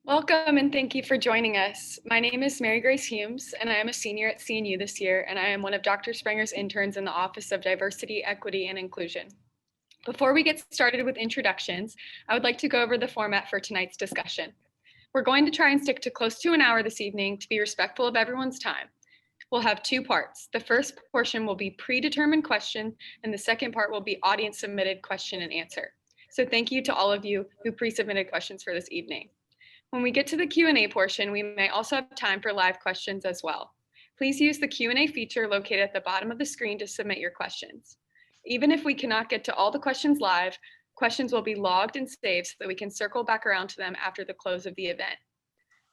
Welcome and thank you for joining us. My name is Mary Grace Humes and I am a senior at CNU this year, and I am one of Dr. Sprenger's interns in the Office of Diversity, Equity, and Inclusion. Before we get started with introductions, I would like to go over the format for tonight's discussion. We're going to try and stick to close to an hour this evening to be respectful of everyone's time. We'll have two parts. The first portion will be predetermined question, and the second part will be audience submitted question and answer. So thank you to all of you who pre-submitted questions for this evening. When we get to the Q&A portion, we may also have time for live questions as well. Please use the Q&A feature located at the bottom of the screen to submit your questions. Even if we cannot get to all the questions live, questions will be logged and saved so that we can circle back around to them after the close of the event.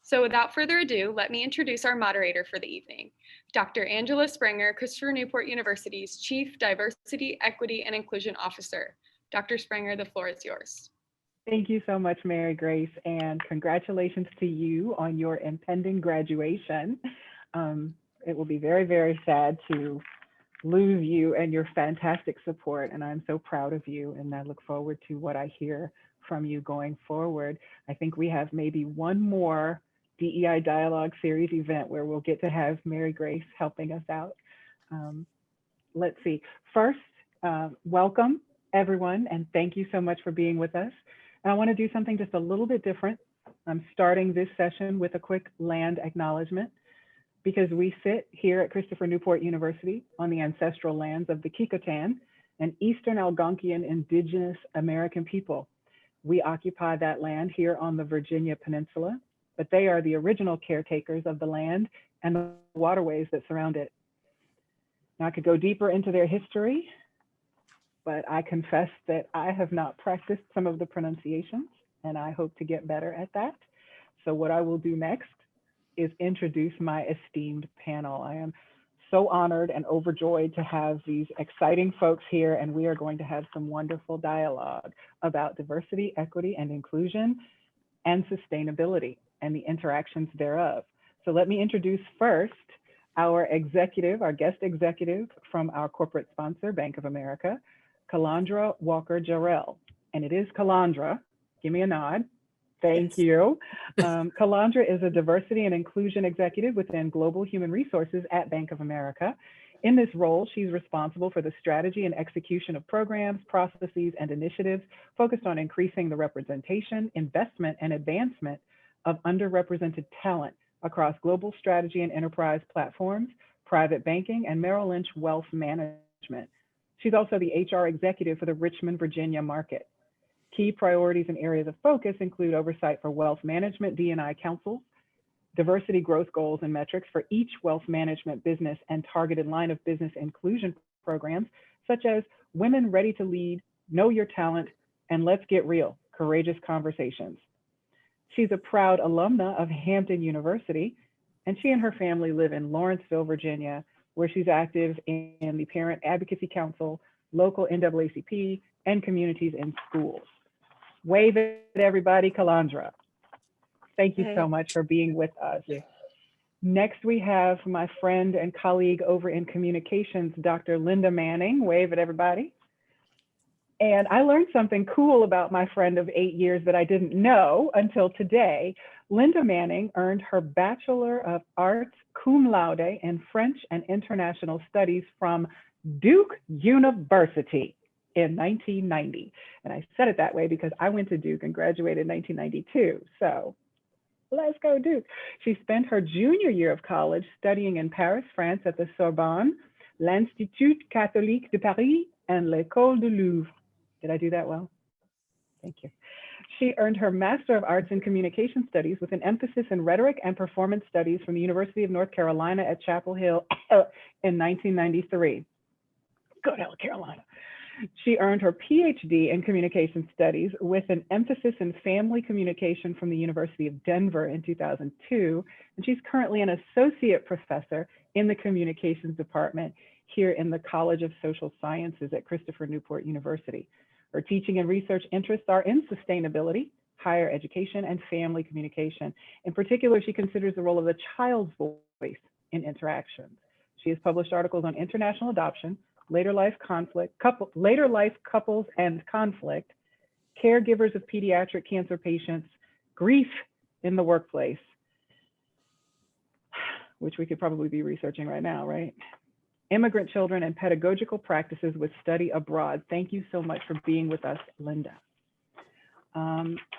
So without further ado, let me introduce our moderator for the evening, Dr. Angela Sprenger, Christopher Newport University's Chief Diversity, Equity, and Inclusion Officer. Dr. Sprenger, the floor is yours. Thank you so much, Mary Grace, and congratulations to you on your impending graduation. It will be very, very sad to lose you and your fantastic support, and I'm so proud of you, and I look forward to what I hear from you going forward. I think we have maybe one more DEI Dialogue Series event where we'll get to have Mary Grace helping us out. Let's see. First, welcome, everyone, and thank you so much for being with us. I want to do something just a little bit different. I'm starting this session with a quick land acknowledgement because we sit here at Christopher Newport University on the ancestral lands of the Kecoughtan and Eastern Algonquian Indigenous American people. We occupy that land here on the Virginia Peninsula, but they are the original caretakers of the land and the waterways that surround it. Now I could go deeper into their history, but I confess that I have not practiced some of the pronunciations, and I hope to get better at that. So what I will do next is introduce my esteemed panel. I am so honored and overjoyed to have these exciting folks here, and we are going to have some wonderful dialogue about diversity, equity, and inclusion, and sustainability, and the interactions thereof. So let me introduce first our executive, our guest executive from our corporate sponsor, Bank of America, Calandra Walker-Jarrell. And it is Calandra. Give me a nod. Thank you. Calandra is a diversity and inclusion executive within Global Human Resources at Bank of America. In this role, she's responsible for the strategy and execution of programs, processes, and initiatives focused on increasing the representation, investment, and advancement of underrepresented talent across global strategy and enterprise platforms, private banking, and Merrill Lynch Wealth Management. She's also the HR executive for the Richmond, Virginia market. Key priorities and areas of focus include oversight for wealth management, D&I councils, diversity growth goals and metrics for each wealth management business, and targeted line of business inclusion programs, such as Women Ready to Lead, Know Your Talent, and Let's Get Real, Courageous Conversations. She's a proud alumna of Hampton University, and she and her family live in Lawrenceville, Virginia, where she's active in the Parent Advocacy Council, local NAACP, and communities in schools. Wave at everybody, Calandra. Thank you so much for being with us. Next, we have my friend and colleague over in communications, Dr. Linda Manning. Wave at everybody. And I learned something cool about my friend of 8 years that I didn't know until today. Linda Manning earned her Bachelor of Arts cum laude in French and International Studies from Duke University in 1990. And I said it that way because I went to Duke and graduated in 1992. So let's go Duke. She spent her junior year of college studying in Paris, France at the Sorbonne, l'Institut Catholique de Paris, and l'École du Louvre. Did I do that well? Thank you. She earned her Master of Arts in Communication Studies with an emphasis in Rhetoric and Performance Studies from the University of North Carolina at Chapel Hill in 1993. Go North Carolina. She earned her PhD in Communication Studies with an emphasis in Family Communication from the University of Denver in 2002, and she's currently an Associate Professor in the Communications Department here in the College of Social Sciences at Christopher Newport University. Her teaching and research interests are in sustainability, higher education, and family communication. In particular, she considers the role of the child's voice in interactions. She has published articles on international adoption, later life couples and conflict, caregivers of pediatric cancer patients, grief in the workplace, which we could probably be researching right now, right? Immigrant children and pedagogical practices with study abroad. Thank you so much for being with us, Linda.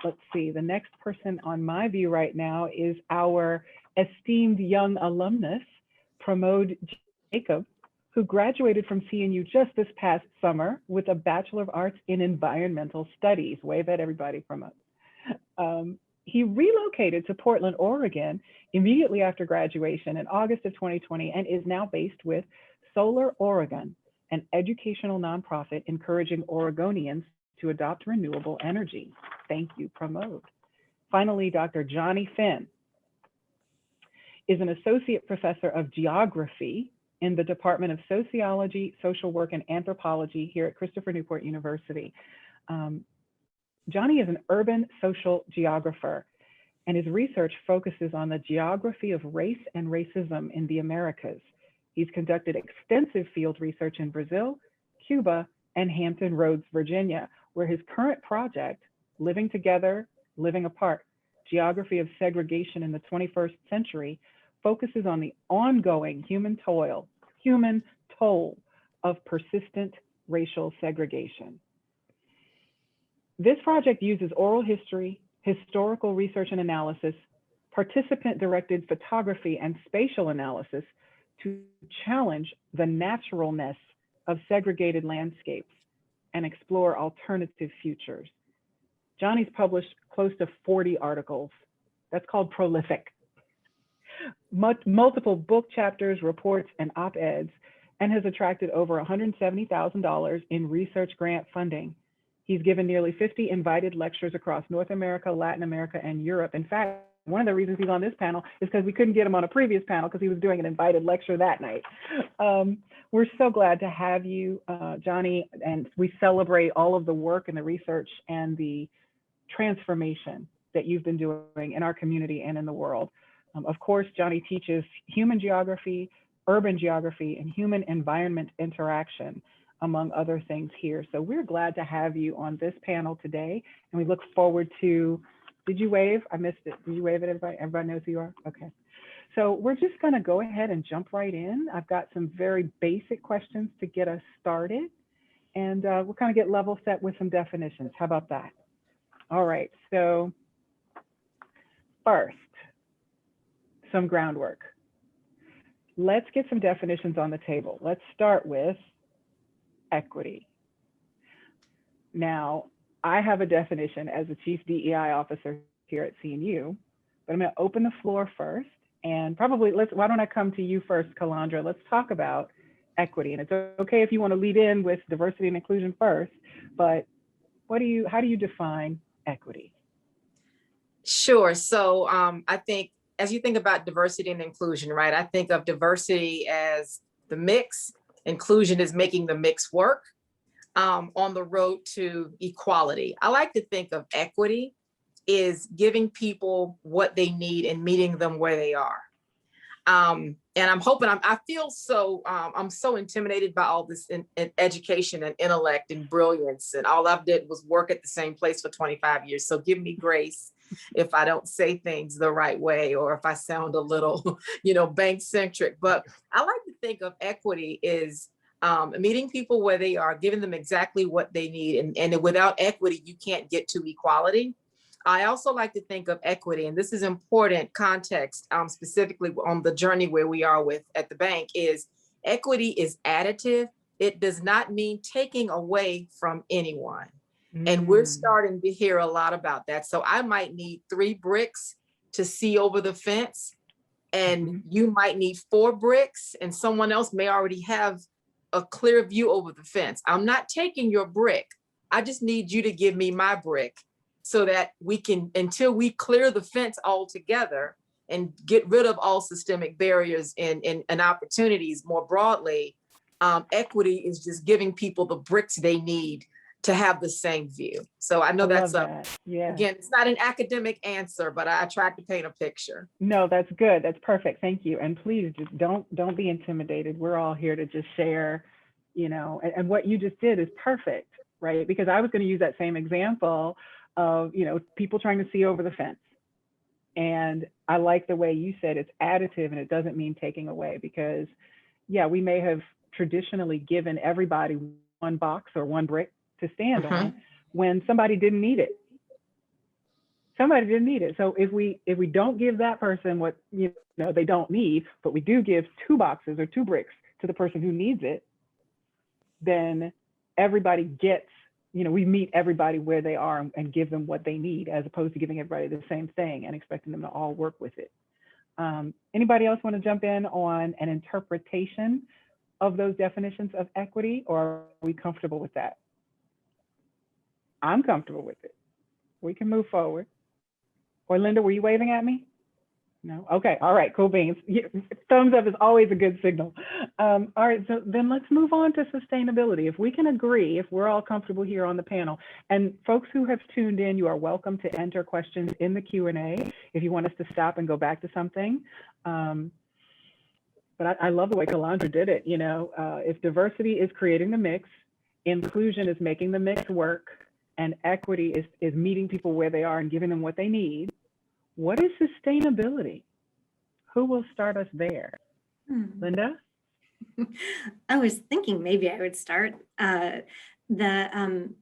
Let's see, the next person on my view right now is our esteemed young alumnus, Pramod Jacob, who graduated from CNU just this past summer with a Bachelor of Arts in Environmental Studies. Wave at everybody, Pramod. He relocated to Portland, Oregon immediately after graduation in August of 2020 and is now based with Solar Oregon, an educational nonprofit encouraging Oregonians to adopt renewable energy. Thank you, Pramod. Finally, Dr. Johnny Finn is an associate professor of geography in the Department of Sociology, Social Work, and Anthropology here at Christopher Newport University. Johnny is an urban social geographer, and his research focuses on the geography of race and racism in the Americas. He's conducted extensive field research in Brazil, Cuba, and Hampton Roads, Virginia, where his current project, Living Together, Living Apart, Geography of Segregation in the 21st Century, focuses on the ongoing human toll of persistent racial segregation. This project uses oral history, historical research and analysis, participant-directed photography, and spatial analysis to challenge the naturalness of segregated landscapes and explore alternative futures. Johnny's published close to 40 articles. That's called prolific. Multiple book chapters, reports, and op-eds, and has attracted over $170,000 in research grant funding. He's given nearly 50 invited lectures across North America, Latin America, and Europe. In fact, one of the reasons he's on this panel is because we couldn't get him on a previous panel because he was doing an invited lecture that night. We're so glad to have you, Johnny, and we celebrate all of the work and the research and the transformation that you've been doing in our community and in the world. Of course, Johnny teaches human geography, urban geography, and human environment interaction, among other things here. So we're glad to have you on this panel today, and we look forward to, did you wave? I missed it. Did you wave at everybody? Everybody knows who you are? Okay. So we're just gonna go ahead and jump right in. I've got some very basic questions to get us started, and we'll kind of get level set with some definitions. How about that? All right, so first, some groundwork. Let's get some definitions on the table. Let's start with equity. Now, I have a definition as the Chief DEI Officer here at CNU, but I'm going to open the floor first, and probably why don't I come to you first, Kalandra? Let's talk about equity, and it's okay if you want to lead in with diversity and inclusion first, but how do you define equity? Sure. So I think as you think about diversity and inclusion, right, I think of diversity as the mix, inclusion is making the mix work on the road to equality. I like to think of equity is giving people what they need and meeting them where they are. And I'm hoping, I feel so, I'm so intimidated by all this in education and intellect and brilliance, and all I've did was work at the same place for 25 years. So give me grace if I don't say things the right way, or if I sound a little, bank centric. But I like to think of equity is meeting people where they are, giving them exactly what they need. And without equity, you can't get to equality. I also like to think of equity, and this is important context, specifically on the journey where we are at the bank, is equity is additive. It does not mean taking away from anyone. And we're starting to hear a lot about that. So I might need 3 bricks to see over the fence, and you might need 4 bricks, and someone else may already have a clear view over the fence. I'm not taking your brick. I just need you to give me my brick, so that we can, until we clear the fence altogether and get rid of all systemic barriers and opportunities more broadly, equity is just giving people the bricks they need to have the same view. So I know that's again, it's not an academic answer, but I tried to paint a picture. No, that's good. That's perfect. Thank you. And please just don't be intimidated. We're all here to just share, and what you just did is perfect, right? Because I was going to use that same example of, people trying to see over the fence, And I like the way you said it's additive and it doesn't mean taking away, because yeah, we may have traditionally given everybody one box or one brick to stand on when somebody didn't need it. Somebody didn't need it. So if we don't give that person what they don't need, but we do give 2 boxes or 2 bricks to the person who needs it, then everybody gets, we meet everybody where they are and give them what they need, as opposed to giving everybody the same thing and expecting them to all work with it. Anybody else want to jump in on an interpretation of those definitions of equity, or are we comfortable with that? I'm comfortable with it. We can move forward. Or Linda, were you waving at me? No? Okay, all right, cool beans. Thumbs up is always a good signal. All right, so then let's move on to sustainability. If we can agree, if we're all comfortable here on the panel, and folks who have tuned in, you are welcome to enter questions in the Q&A if you want us to stop and go back to something. But I love the way Calandra did it. If diversity is creating the mix, inclusion is making the mix work, and equity is meeting people where they are and giving them what they need, what is sustainability? Who will start us there? Linda? I was thinking maybe I would start. I've been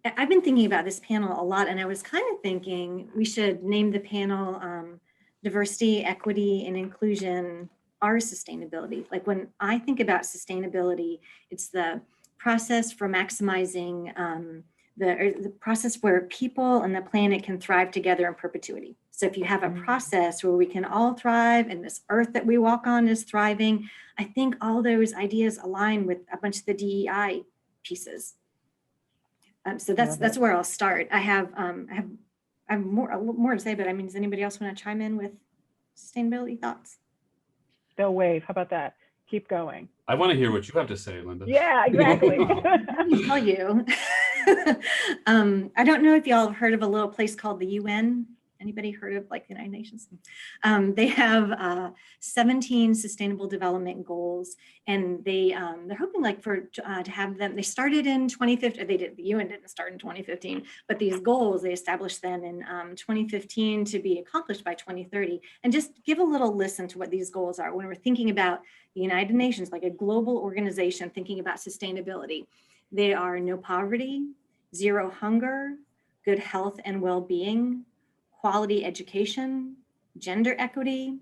thinking about this panel a lot, and I was kind of thinking we should name the panel Diversity, Equity, and Inclusion are Sustainability. Like when I think about sustainability, it's the process for maximizing the process where people and the planet can thrive together in perpetuity. So if you have a process where we can all thrive and this earth that we walk on is thriving, I think all those ideas align with a bunch of the DEI pieces. So that's where I'll start. I have a little more to say, but I mean, does anybody else want to chime in with sustainability thoughts? Still wave. How about that? Keep going. I want to hear what you have to say, Linda. Yeah, exactly. Let me tell you. I don't know if y'all have heard of a little place called the UN. Anybody heard of like the United Nations? They have 17 sustainable development goals, and they're hoping like to have them. They started in 2015. The UN didn't start in 2015, but these goals they established then in 2015 to be accomplished by 2030. And just give a little listen to what these goals are when we're thinking about the United Nations, like a global organization thinking about sustainability. They are no poverty, zero hunger, good health and well-being, quality education, gender equity.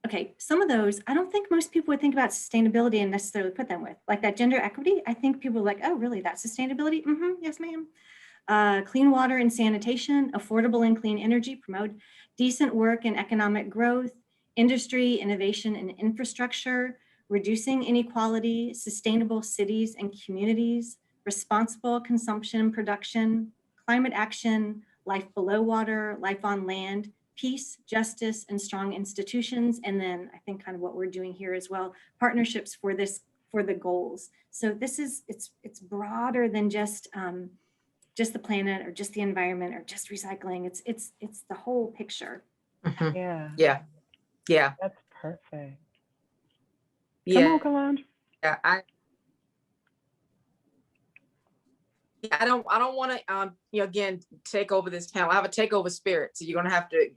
Okay, some of those, I don't think most people would think about sustainability and necessarily put them with. Like that gender equity, I think people are like, oh, really, that's sustainability? Yes, ma'am. Clean water and sanitation, affordable and clean energy, promote decent work and economic growth, industry, innovation and infrastructure, reducing inequality, sustainable cities and communities, responsible consumption, production, climate action, life below water, life on land, peace, justice, and strong institutions. And then I think kind of what we're doing here as well, partnerships for the goals. So this is, it's broader than just the planet or just the environment or just recycling. It's the whole picture. Yeah. Yeah. That's perfect. Yeah. Come on, Calandra. Yeah. I don't want to, again, take over this panel. I have a takeover spirit, so you're going to have to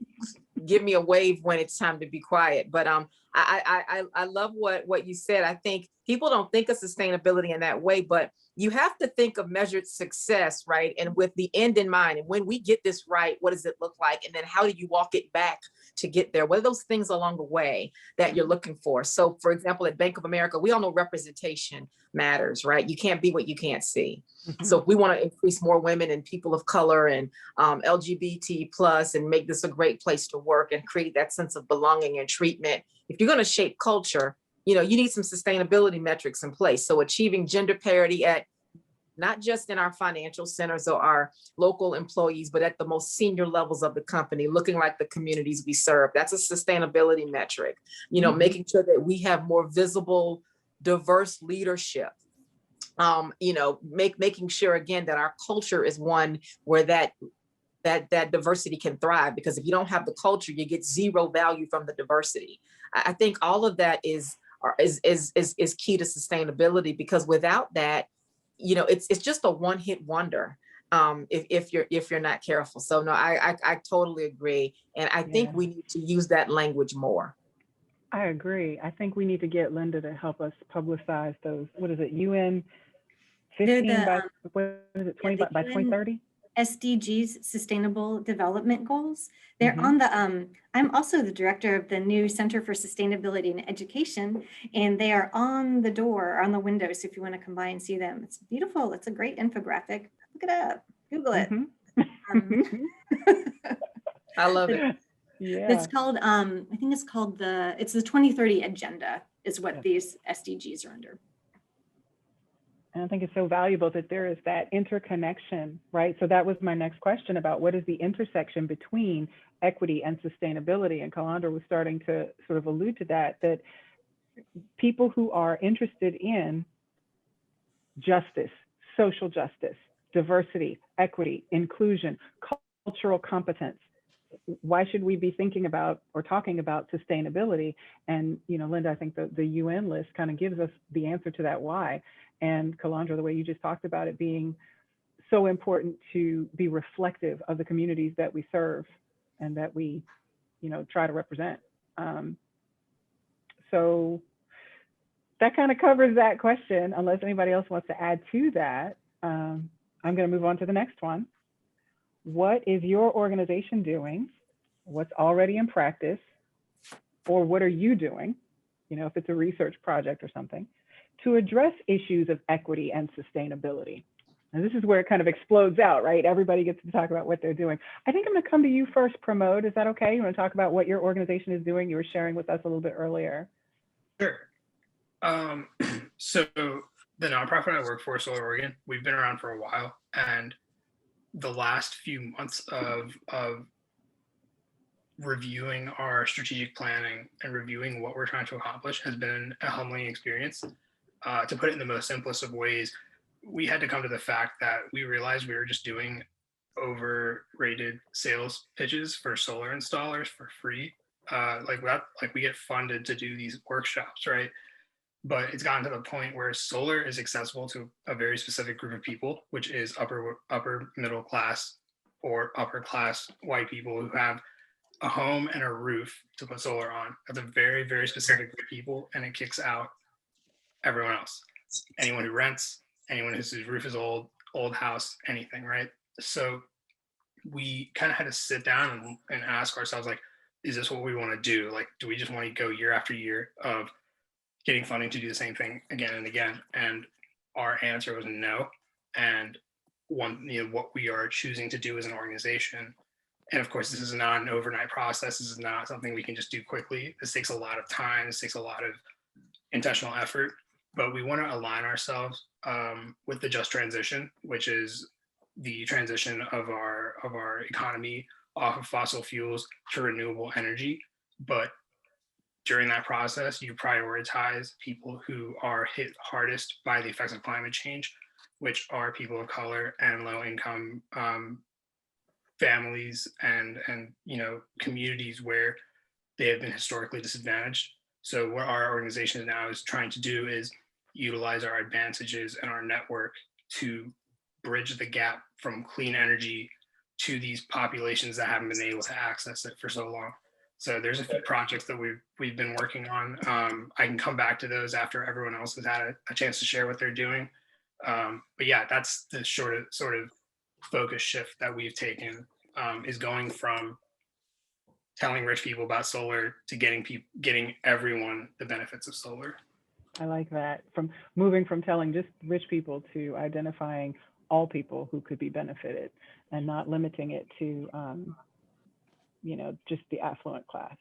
give me a wave when it's time to be quiet. But I love what you said. I think people don't think of sustainability in that way, but you have to think of measured success, right? And with the end in mind. And when we get this right, what does it look like? And then how do you walk it back to get there? What are those things along the way that you're looking for? So for example, at Bank of America, we all know representation matters, right? You can't be what you can't see. So if we want to increase more women and people of color and LGBT plus and make this a great place to work and create that sense of belonging and treatment, if you're going to shape culture, you need some sustainability metrics in place. So achieving gender parity at not just in our financial centers or our local employees, but at the most senior levels of the company, looking like the communities we serve. That's a sustainability metric. Making sure that we have more visible, diverse leadership. Making sure again that our culture is one where that diversity can thrive, because if you don't have the culture, you get zero value from the diversity. I think all of that is key to sustainability, because without that, it's just a one-hit wonder. if you're not careful. So no, I totally agree. And I think Yeah. we need to use that language more. I agree. I think we need to get Linda to help us publicize those, what is it, UN They're 15 the, by, what is it, 20 the by UN 2030? SDGs, Sustainable Development Goals. They're Mhm. on the, I'm also the director of the new Center for Sustainability and Education, and they are on the door, on the window. So if you want to come by and see them, it's beautiful. It's a great infographic. Look it up, Google it. Um, I love it. Yeah. It's called, I think it's called it's the 2030 Agenda is what Yes. these SDGs are under. And I think it's so valuable that there is that interconnection, right? So that was my next question about what is the intersection between equity and sustainability. And Calandra was starting to sort of allude to that, that people who are interested in justice, social justice, diversity, equity, inclusion, cultural competence, why should we be thinking about or talking about sustainability? And, you know, Linda, I think the UN list kind of gives us the answer to that why. And Calandra, the way you just talked about it being so important to be reflective of the communities that we serve and that we, you know, try to represent. So that kind of covers that question, unless anybody else wants to add to that. I'm going to move on to the next one. What is your organization doing? What's already in practice? Or what are you doing? You know, if it's a research project or something, to address issues of equity and sustainability. And this is where it kind of explodes out, right? Everybody gets to talk about what they're doing. I think I'm going to come to you first, Pramod. Is that okay? You want to talk about what your organization is doing? You were sharing with us a little bit earlier. Sure. So the nonprofit I work for, Solar Oregon, we've been around for a while, and the last few months of reviewing our strategic planning and reviewing what we're trying to accomplish has been a humbling experience. To put it in the most simplest of ways, we had to come to the fact that we realized we were just doing overrated sales pitches for solar installers for free. Like we get funded to do these workshops, right? But it's gotten to the point where solar is accessible to a very specific group of people, which is upper middle class or upper class white people who have a home and a roof to put solar on. That's a very, very specific group of people, and it kicks out everyone else. Anyone who rents, anyone whose roof is old house, anything, right? So we kind of had to sit down and ask ourselves, like, is this what we want to do? Like, do we just want to go year after year of getting funding to do the same thing again and again? And our answer was no. And what we are choosing to do as an organization, and of course, this is not an overnight process. This is not something we can just do quickly. This takes a lot of time. This takes a lot of intentional effort. But we want to align ourselves with the just transition, which is the transition of our economy off of fossil fuels to renewable energy. But during that process, you prioritize people who are hit hardest by the effects of climate change, which are people of color and low income families and communities where they have been historically disadvantaged. So what our organization now is trying to do is utilize our advantages and our network to bridge the gap from clean energy to these populations that haven't been able to access it for so long. So there's a few projects that we've been working on. I can come back to those after everyone else has had a chance to share what they're doing. But yeah, that's the sort of focus shift that we've taken, is going from telling rich people about solar to getting everyone the benefits of solar. I like that. From moving from telling just rich people to identifying all people who could be benefited and not limiting it to, just the affluent class.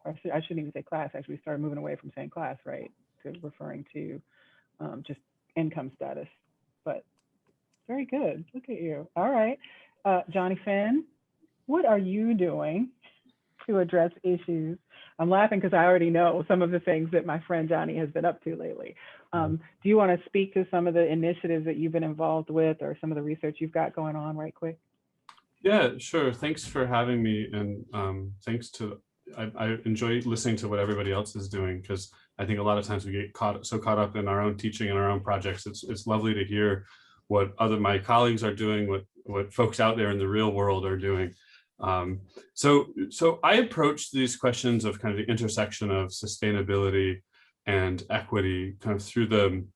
I shouldn't even say class. Actually, we started moving away from saying class, right, to referring to just income status. But very good. Look at you. All right. Johnny Finn, what are you doing to address issues? I'm laughing because I already know some of the things that my friend Johnny has been up to lately. Do you want to speak to some of the initiatives that you've been involved with or some of the research you've got going on right quick? Yeah, sure. Thanks for having me. And I enjoy listening to what everybody else is doing, because I think a lot of times we get caught up in our own teaching and our own projects. It's lovely to hear what my colleagues are doing, what folks out there in the real world are doing. So I approach these questions of kind of the intersection of sustainability and equity kind of through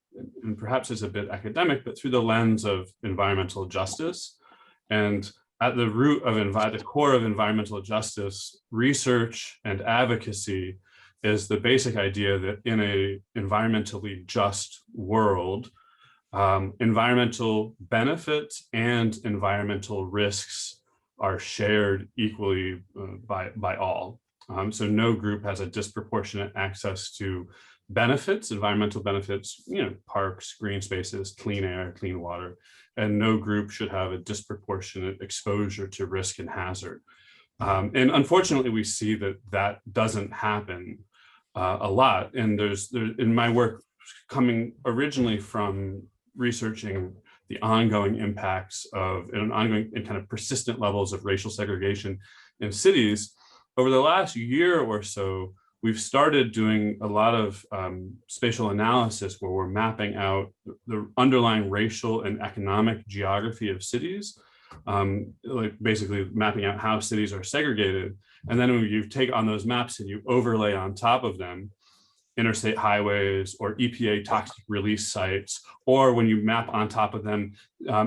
and perhaps it's a bit academic, but through the lens of environmental justice. And at the root of the core of environmental justice, research and advocacy is the basic idea that in a environmentally just world, environmental benefits and environmental risks are shared equally by all. So no group has a disproportionate access to benefits, environmental benefits, parks, green spaces, clean air, clean water, and no group should have a disproportionate exposure to risk and hazard. And unfortunately, we see that doesn't happen a lot. And there's in my work coming originally from researching the ongoing impacts of and ongoing and kind of persistent levels of racial segregation in cities. Over the last year or so, we've started doing a lot of spatial analysis where we're mapping out the underlying racial and economic geography of cities, like basically mapping out how cities are segregated. And then when you take on those maps and you overlay on top of them interstate highways or EPA toxic release sites, or when you map on top of them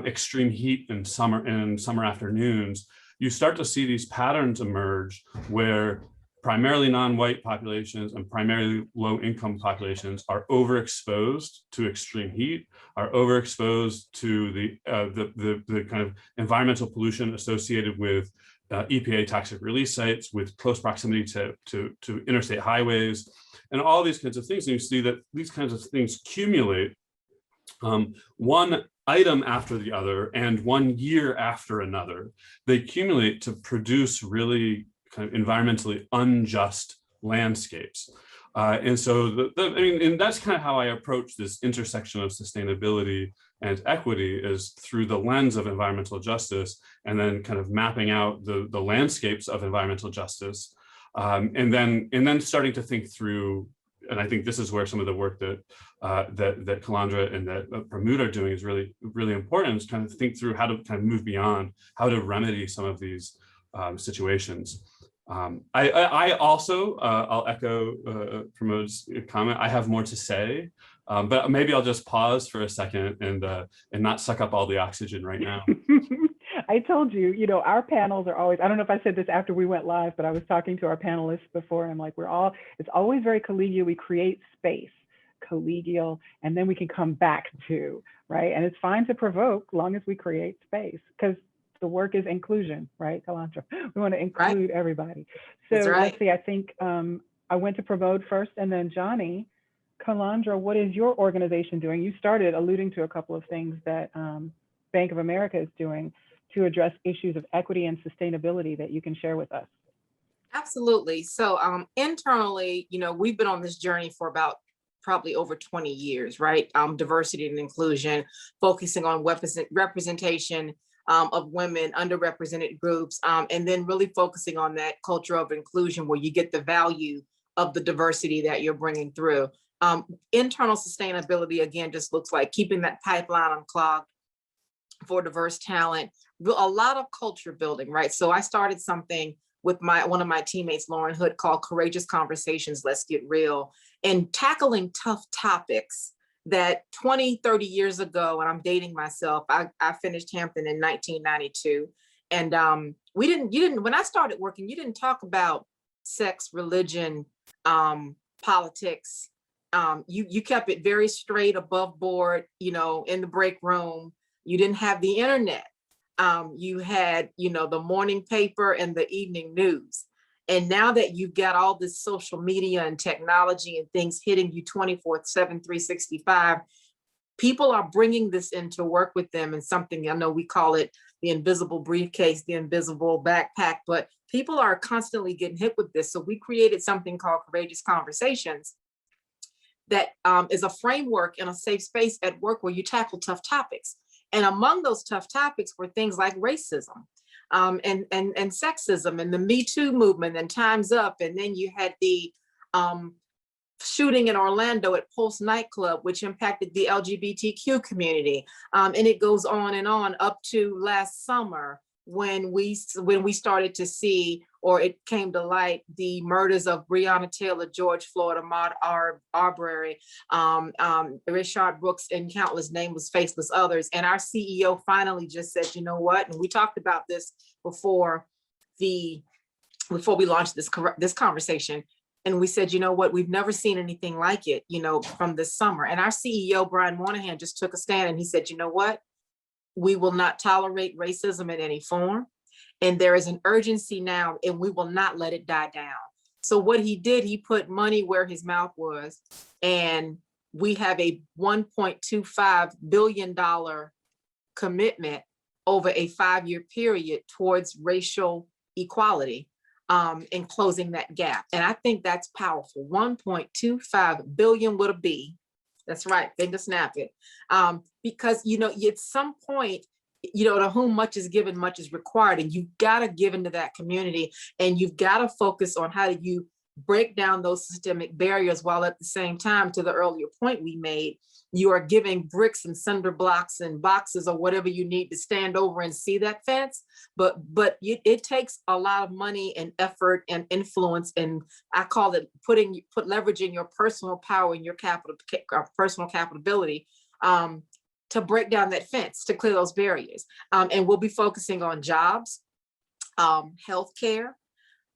extreme heat in summer afternoons, you start to see these patterns emerge where primarily non-white populations and primarily low-income populations are overexposed to extreme heat, are overexposed to the kind of environmental pollution associated with EPA toxic release sites, with close proximity to interstate highways, and all these kinds of things. And you see that these kinds of things accumulate one item after the other and 1 year after another. They accumulate to produce really kind of environmentally unjust landscapes. And so and that's kind of how I approach this intersection of sustainability and equity, is through the lens of environmental justice, and then kind of mapping out the landscapes of environmental justice, and then starting to think through. And I think this is where some of the work that Kalandra and that Pramod are doing is really, really important, is kind of think through how to kind of move beyond, how to remedy some of these situations. I also, I'll echo Pramod's comment. I have more to say, but maybe I'll just pause for a second and not suck up all the oxygen right now. I told you, our panels are always, I don't know if I said this after we went live, but I was talking to our panelists before, and I'm like, it's always very collegial. We create space, collegial, and then we can come back to, right? And it's fine to provoke long as we create space, because the work is inclusion, right, Kalandra? We want to include everybody. So let's see, I think I went to Pramod first and then Johnny. Kalandra, what is your organization doing? You started alluding to a couple of things that Bank of America is doing to address issues of equity and sustainability that you can share with us. Absolutely. So internally, we've been on this journey for about probably over 20 years, right? Diversity and inclusion, focusing on representation of women, underrepresented groups, and then really focusing on that culture of inclusion where you get the value of the diversity that you're bringing through. Internal sustainability, again, just looks like keeping that pipeline unclogged for diverse talent, a lot of culture building, right? So I started something with one of my teammates, Lauren Hood, called Courageous Conversations, Let's Get Real, and tackling tough topics that 20, 30 years ago, and I'm dating myself, I finished Hampton in 1992. And when I started working, you didn't talk about sex, religion, politics. You kept it very straight, above board, in the break room. You didn't have the internet. You had, the morning paper and the evening news. And now that you've got all this social media and technology and things hitting you 24/7, 365, people are bringing this into work with them, and something, I know we call it the invisible briefcase, the invisible backpack, but people are constantly getting hit with this. So we created something called Courageous Conversations that is a framework and a safe space at work where you tackle tough topics. And among those tough topics were things like racism and sexism and the Me Too movement and Time's Up. And then you had the shooting in Orlando at Pulse nightclub, which impacted the LGBTQ community. And it goes on up to last summer when we started to see, or it came to light, the murders of Breonna Taylor, George Floyd, Ahmaud Arbery, Rayshard Brooks, and countless nameless, faceless others. And our CEO finally just said, you know what? And we talked about this before we launched this conversation. And we said, you know what, we've never seen anything like it, from this summer. And our CEO, Brian Moynihan, just took a stand and he said, you know what, we will not tolerate racism in any form. And there is an urgency now, and we will not let it die down. So what he did, he put money where his mouth was. And we have a $1.25 billion commitment over a 5-year period towards racial equality. And closing that gap. And I think that's powerful. 1.25 billion with a B. That's right, finger snap it. Because, at some point, to whom much is given, much is required. And you've got to give into that community, and you've got to focus on how do you break down those systemic barriers, while at the same time, to the earlier point we made, you are giving bricks and cinder blocks and boxes or whatever you need to stand over and see that fence. But it takes a lot of money and effort and influence, and I call it leveraging your personal power and your personal capability to break down that fence, to clear those barriers. And we'll be focusing on jobs, healthcare,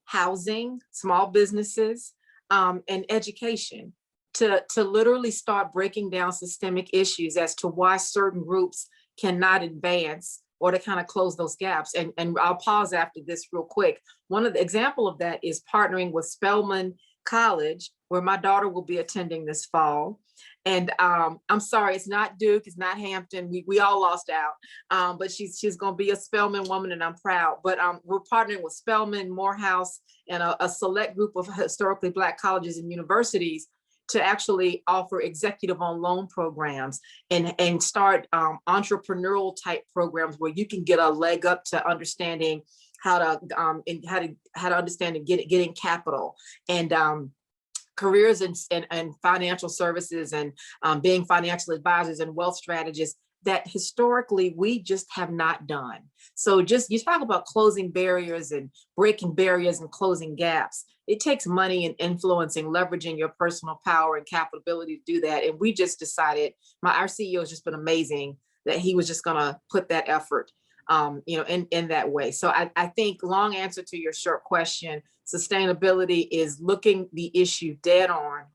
housing, small businesses, and education, to literally start breaking down systemic issues as to why certain groups cannot advance, or to kind of close those gaps. And I'll pause after this real quick. One of the example of that is partnering with Spelman College, where my daughter will be attending this fall. And I'm sorry, it's not Duke, it's not Hampton. We all lost out, but she's going to be a Spelman woman, and I'm proud. But we're partnering with Spelman, Morehouse, and a select group of historically Black colleges and universities to actually offer executive on loan programs and start entrepreneurial type programs where you can get a leg up to understanding how to understand and getting capital, and careers and financial services, and being financial advisors and wealth strategists that historically we just have not done. So just, you talk about closing barriers and breaking barriers and closing gaps. It takes money and influence and leveraging your personal power and capability to do that. And we just decided, our CEO has just been amazing, that he was just gonna put that effort in that way. So I think, long answer to your short question, sustainability is looking the issue dead on,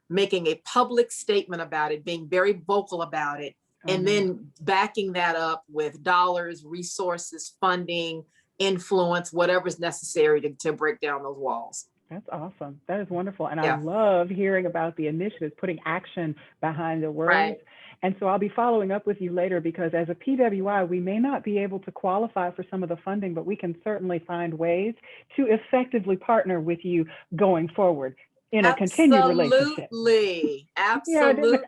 making a public statement about it, being very vocal about it, and then backing that up with dollars, resources, funding, influence, whatever's necessary to break down those walls. That's awesome. That is wonderful. And Yeah. I love hearing about the initiatives, putting action behind the words. Right. And so I'll be following up with you later, because as a PWI, we may not be able to qualify for some of the funding, but we can certainly find ways to effectively partner with you going forward in a continued relationship. Absolutely. Yeah, Absolutely.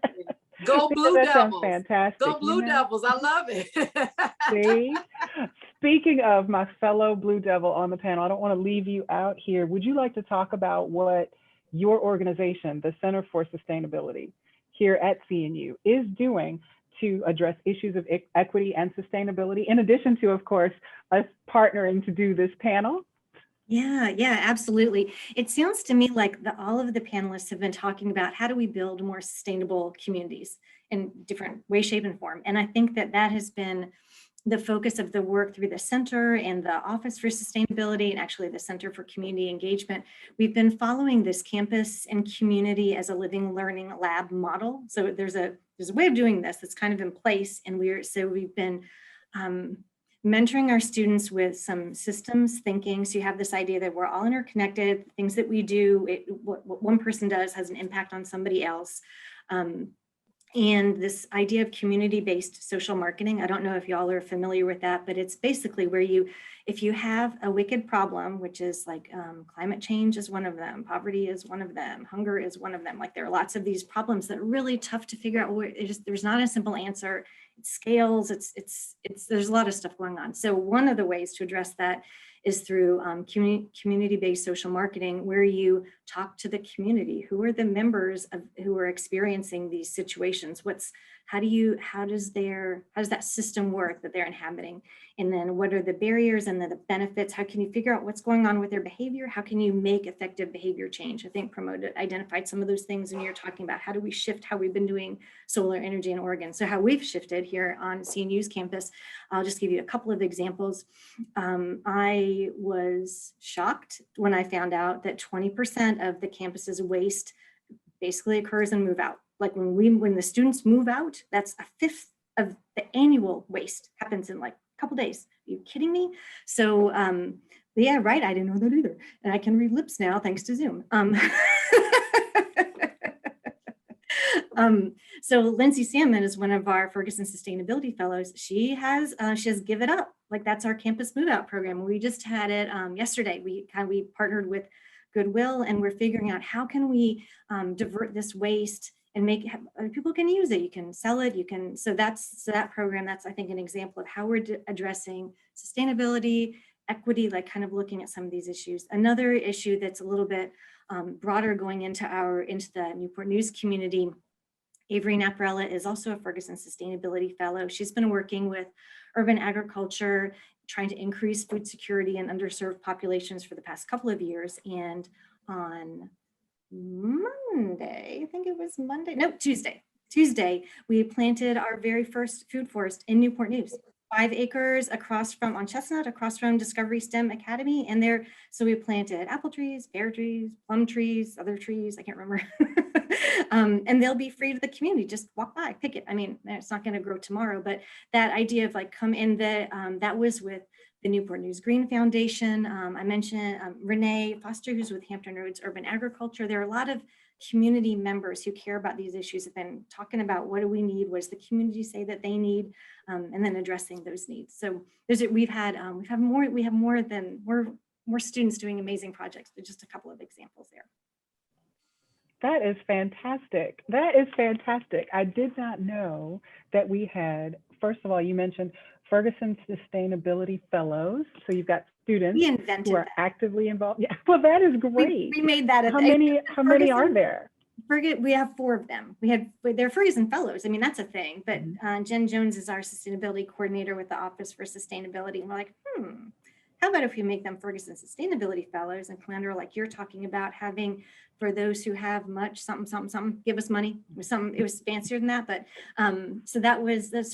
Go Blue that sounds Devils. fantastic. Go Blue Devils. I love it. See? Speaking of my fellow Blue Devil on the panel, I don't want to leave you out here. Would you like to talk about what your organization, the Center for Sustainability here at CNU, is doing to address issues of equity and sustainability, in addition to, of course, us partnering to do this panel? Yeah, absolutely. It sounds to me like all of the panelists have been talking about how do we build more sustainable communities in different way, shape, and form. And I think that has been the focus of the work through the Center and the Office for Sustainability, and actually the Center for Community Engagement. We've been following this campus and community as a living learning lab model. So there's a way of doing this that's kind of in place, and we've been mentoring our students with some systems thinking. So you have this idea that we're all interconnected. Things that we do, what one person does has an impact on somebody else. And this idea of community-based social marketing, I don't know if y'all are familiar with that, but it's basically where if you have a wicked problem, which is like climate change is one of them, poverty is one of them, hunger is one of them. Like there are lots of these problems that are really tough to figure out. There's not a simple answer. scales, there's a lot of stuff going on. So one of the ways to address that is through community-based social marketing, where you talk to the community. Who are the members who are experiencing these situations? How does that system work that they're inhabiting? And then what are the barriers and then the benefits? How can you figure out what's going on with their behavior? How can you make effective behavior change? I think Pramod identified some of those things when you're talking about how do we shift how we've been doing solar energy in Oregon. So how we've shifted here on CNU's campus, I'll just give you a couple of examples. I was shocked when I found out that 20% of the campus's waste basically occurs in move out. Like when the students move out, that's a fifth of the annual waste happens in like a couple days. Are you kidding me? So yeah, right. I didn't know that either. And I can read lips now thanks to Zoom. So Lindsay Salmon is one of our Ferguson Sustainability Fellows. She has Give It Up. Like that's our campus move out program. We just had it yesterday. We partnered with Goodwill, and we're figuring out how can we divert this waste and make people can use it. You can sell it. So that program. That's I think an example of how we're addressing sustainability, equity, like kind of looking at some of these issues. Another issue that's a little bit broader going into the Newport News community. Avery Naparella is also a Ferguson Sustainability Fellow. She's been working with urban agriculture, trying to increase food security in underserved populations for the past couple of years. And on Monday, I think it was Monday, no, Tuesday, we planted our very first food forest in Newport News. 5 acres on Chestnut, across from Discovery STEM Academy. And so we planted apple trees, pear trees, plum trees, other trees, I can't remember. And they'll be free to the community, just walk by, pick it. I mean, it's not gonna grow tomorrow, but that idea of like come in, that was with the Newport News Green Foundation. I mentioned Renee Foster, who's with Hampton Roads Urban Agriculture. There are a lot of community members who care about these issues, have been talking about what do we need, what does the community say that they need, and then addressing those needs. So we have more students doing amazing projects, but just a couple of examples there. That is fantastic. That is fantastic. I did not know that we had, first of all, you mentioned Ferguson Sustainability Fellows. So you've got students who are actively involved. Yeah, well, that is great. We made that. How many are there? We have 4 of them. They're Ferguson Fellows. I mean, that's a thing. But Jen Jones is our sustainability coordinator with the Office for Sustainability. And we're like, how about if we make them Ferguson Sustainability Fellows? And Commander, like you're talking about having, for those who have much, something, give us money. It was fancier than that. But so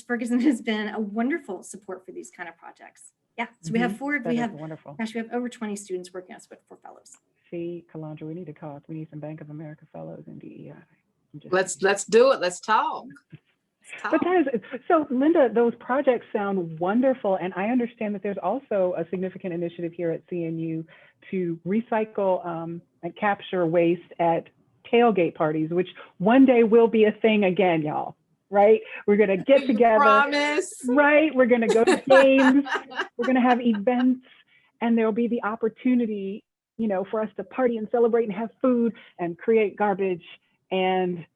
Ferguson has been a wonderful support for these kind of projects. Yeah, so we have 4. We have wonderful. Gosh, we have over 20 students working on us with 4 fellows. See, Kalandra, we need to talk. We need some Bank of America fellows in DEI. Let's do it. Let's talk. But so Linda, those projects sound wonderful. And I understand that there's also a significant initiative here at CNU to recycle and capture waste at tailgate parties, which one day will be a thing again, y'all. Right? We're going to get together. Promise. Right? We're going to go to games. We're going to have events, and there'll be the opportunity, for us to party and celebrate and have food and create garbage. And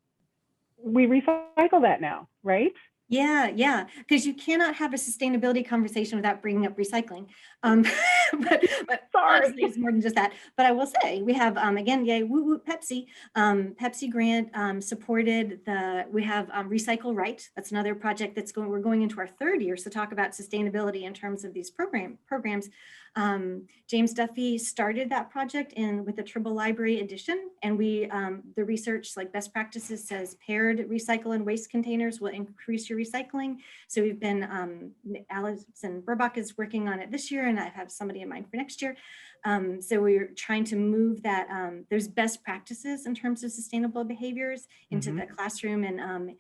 we recycle that now, right? Yeah, because you cannot have a sustainability conversation without bringing up recycling. But honestly, it's more than just that. But I will say we have again, yay, woo woo, Pepsi. Pepsi grant supported we have Recycle Right. That's another project we're going into our 3rd year. So talk about sustainability in terms of these programs. James Duffy started that project with the Tribble Library edition, and the research, like best practices, says paired recycle and waste containers will increase your recycling. So we've been, Alison Burbach is working on it this year, and I have somebody in mind for next year. So we're trying to move that, those best practices in terms of sustainable behaviors into the classroom. And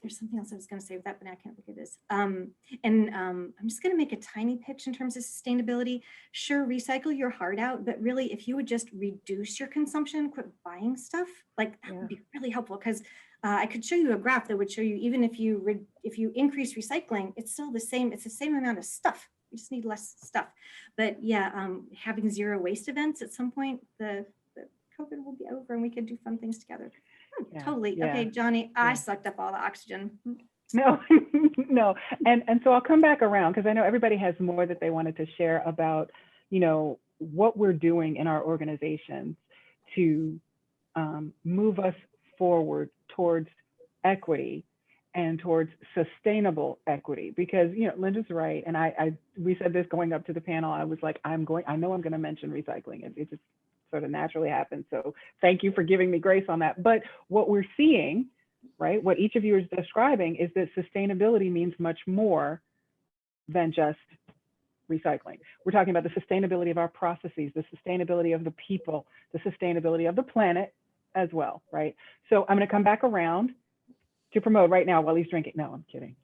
there's something else I was going to say with that, but I can't think of this. I'm just going to make a tiny pitch in terms of sustainability. Sure, recycle your heart out, but really, if you would just reduce your consumption, quit buying stuff, like that would be really helpful. Because I could show you a graph that would show you, even if you increase recycling, it's still the same. It's the same amount of stuff. You just need less stuff. But yeah, having zero waste events at some point, the COVID will be over, and we could do fun things together. Totally. Yeah. Okay, Johnny, I sucked up all the oxygen. No, no. And so I'll come back around because I know everybody has more that they wanted to share about, what we're doing in our organizations to move us forward towards equity and towards sustainable equity. Because, Linda's right. And we said this going up to the panel. I was like, I know I'm going to mention recycling. It just sort of naturally happens. So thank you for giving me grace on that. But what we're seeing, right, what each of you is describing is that sustainability means much more than just recycling. We're talking about the sustainability of our processes, the sustainability of the people, the sustainability of the planet as well, right? So I'm going to come back around to Pramod right now while he's drinking. No, I'm kidding.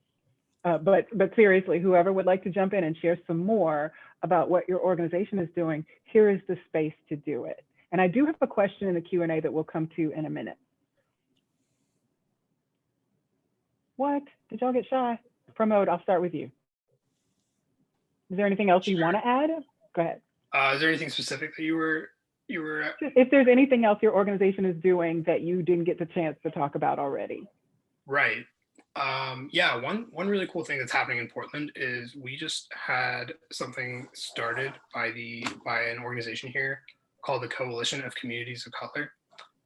But seriously, whoever would like to jump in and share some more about what your organization is doing, here is the space to do it. And I do have a question in the Q&A that we'll come to in a minute. What? Did y'all get shy? Pramod, I'll start with you. Is there anything else you want to add? Go ahead. Is there anything specific that you were? If there's anything else your organization is doing that you didn't get the chance to talk about already. Right. Yeah, one really cool thing that's happening in Portland is we just had something started by an organization here called the Coalition of Communities of Color,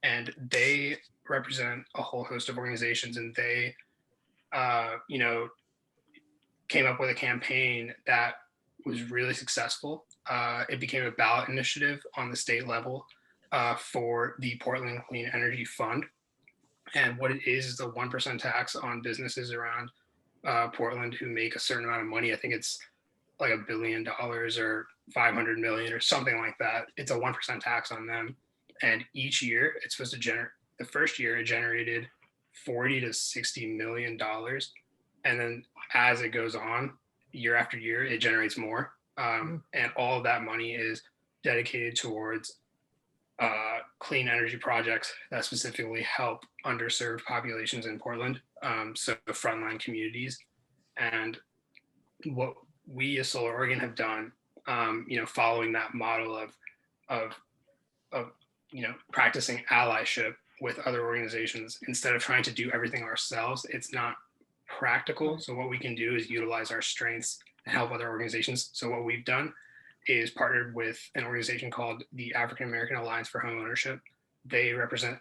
and they represent a whole host of organizations, and they came up with a campaign that was really successful. It became a ballot initiative on the state level for the Portland Clean Energy Fund. And what it is a 1% tax on businesses around Portland who make a certain amount of money. I think it's like $1 billion or 500 million or something like that. It's a 1% tax on them. And each year it's supposed to generate, the first year it generated $40 to $60 million. And then as it goes on, year after year, it generates more. And all of that money is dedicated towards clean energy projects that specifically help underserved populations in Portland, so the frontline communities. And what we as Solar Oregon have done, following that model of practicing allyship with other organizations instead of trying to do everything ourselves, it's not practical. So what we can do is utilize our strengths and help other organizations. So what we've done is partnered with an organization called the African American Alliance for Home Ownership. They represent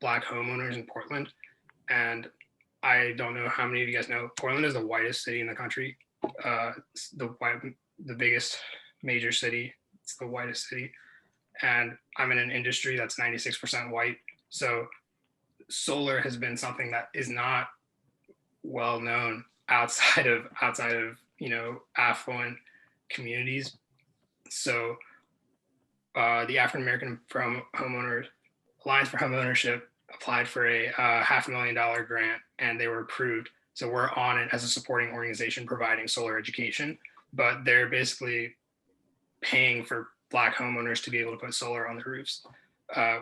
Black homeowners in Portland. And I don't know how many of you guys know, Portland is the whitest city in the country. The biggest major city, it's the whitest city. And I'm in an industry that's 96% white. So solar has been something that is not well known outside of affluent communities. So the African American Homeowners Alliance for Home Ownership applied for a $500,000 grant, and they were approved. So we're on it as a supporting organization providing solar education, but they're basically paying for Black homeowners to be able to put solar on the roofs,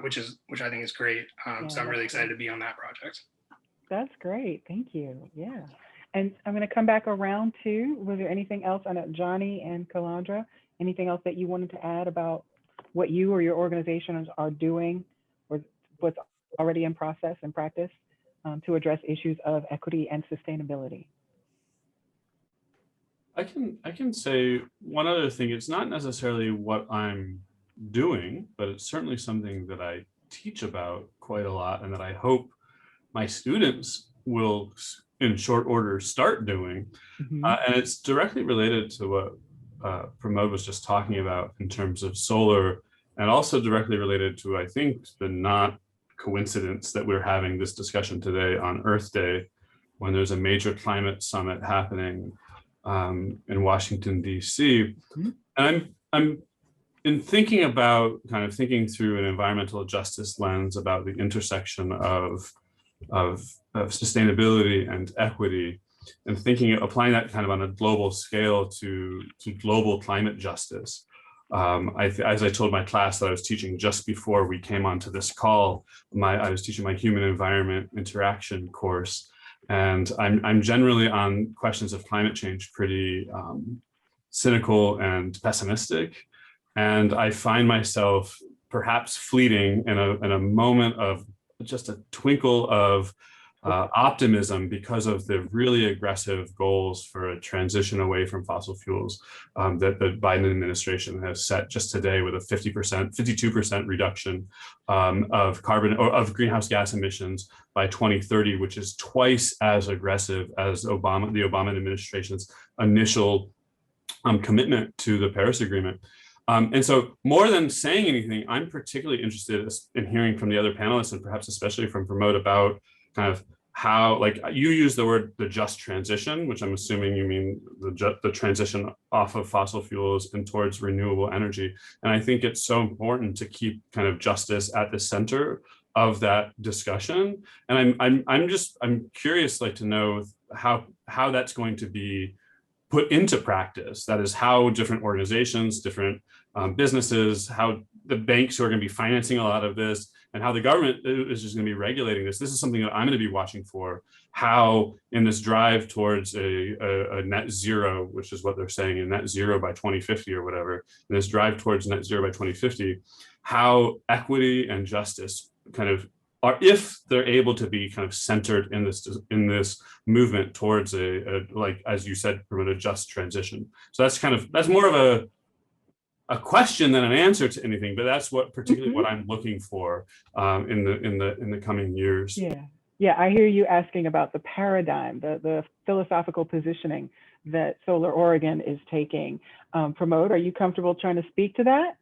which I think is great. So I'm really excited to be on that project. That's great. Thank you. Yeah. And I'm going to come back around too. Was there anything else? I know Johnny and Kalandra, anything else that you wanted to add about what you or your organizations are doing or what's already in process and practice to address issues of equity and sustainability? I can say one other thing. It's not necessarily what I'm doing, but it's certainly something that I teach about quite a lot and that I hope my students will in short order start doing. And it's directly related to what Pramod was just talking about in terms of solar, and also directly related to, I think, the not coincidence that we're having this discussion today on Earth Day, when there's a major climate summit happening in Washington, D.C. And I'm in thinking through an environmental justice lens about the intersection of sustainability and equity, and applying that kind of on a global scale to global climate justice. As I told my class that I was teaching just before we came onto this call, I was teaching my human environment interaction course, and I'm generally on questions of climate change pretty cynical and pessimistic, and I find myself perhaps fleeting in a moment of just a twinkle of optimism because of the really aggressive goals for a transition away from fossil fuels that the Biden administration has set just today, with a 50%, 52% reduction of carbon or of greenhouse gas emissions by 2030, which is twice as aggressive as the Obama administration's initial commitment to the Paris Agreement. And so more than saying anything, I'm particularly interested in hearing from the other panelists, and perhaps especially from Pramod, about kind of how, like you use the word the just transition, which I'm assuming you mean the transition off of fossil fuels and towards renewable energy. And I think it's so important to keep kind of justice at the center of that discussion. And I'm curious, like, to know how that's going to be put into practice. That is, how different organizations, different businesses, how the banks who are going to be financing a lot of this, and how the government is just going to be regulating this. This is something that I'm going to be watching for, how in this drive towards a net zero, which is what they're saying, a net zero by 2050 or whatever, in this drive towards net zero by 2050, how equity and justice kind of are, if they're able to be kind of centered in this movement towards like, as you said, promote a just transition. So that's more of a question than an answer to anything, but that's what particularly what I'm looking for in the coming years. Yeah, I hear you asking about the paradigm, the philosophical positioning that Solar Oregon is taking. Pramod, are you comfortable trying to speak to that?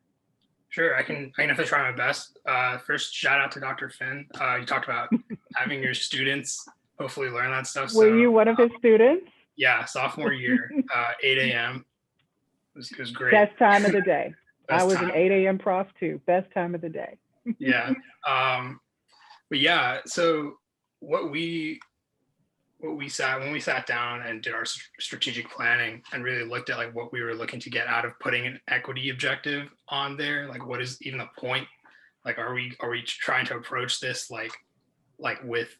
Sure, I can definitely try my best. First, shout out to Dr. Finn. You talked about having your students hopefully learn that stuff. Were you one of his students? Yeah, sophomore year, 8 a.m. It was great. Best time of the day. I was an 8 a.m. prof too. Best time of the day. Yeah. But yeah, so when we sat down and did our strategic planning and really looked at like what we were looking to get out of putting an equity objective on there, like what is even the point? Like, are we trying to approach this like with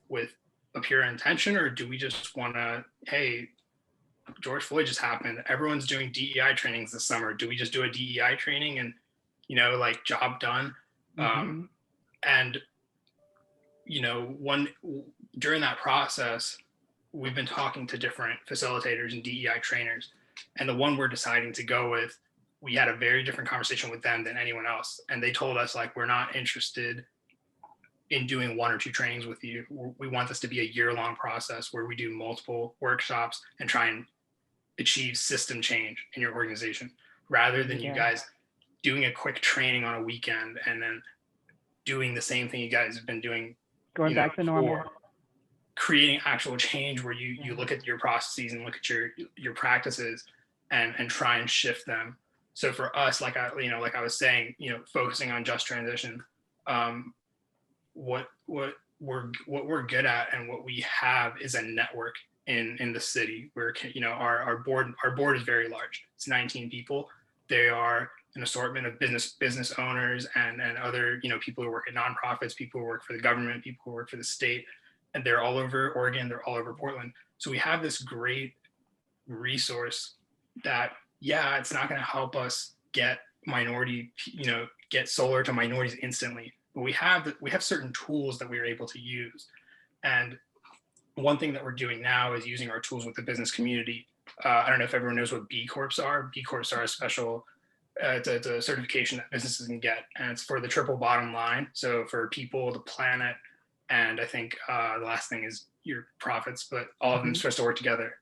a pure intention, or do we just want to, hey, George Floyd just happened, everyone's doing DEI trainings this summer, do we just do a DEI training and, you know, like, job done? And, you know, during that process, we've been talking to different facilitators and DEI trainers, and the one we're deciding to go with, we had a very different conversation with them than anyone else. And they told us, like, we're not interested in doing 1 or 2 trainings with you. We want this to be a year-long process where we do multiple workshops and try and achieve system change in your organization, rather than you guys doing a quick training on a weekend and then doing the same thing you guys have been doing, going back to normal. Creating actual change where you look at your processes and look at your practices and try and shift them. So for us, like I was saying, you know, focusing on just transition, what we're good at and what we have is a network in the city where, you know, our board is very large. It's 19 people. They are an assortment of business owners and other, you know, people who work at nonprofits, people who work for the government, people who work for the state, and they're all over Oregon, they're all over Portland. So we have this great resource that, yeah, it's not going to help us get get solar to minorities instantly, but we have certain tools that we are able to use. And one thing that we're doing now is using our tools with the business community. I don't know if everyone knows what B Corps are. B Corps are a special, it's a certification that businesses can get, and it's for the triple bottom line. So for people, the planet, and I think the last thing is your profits, but all of them are supposed to work together.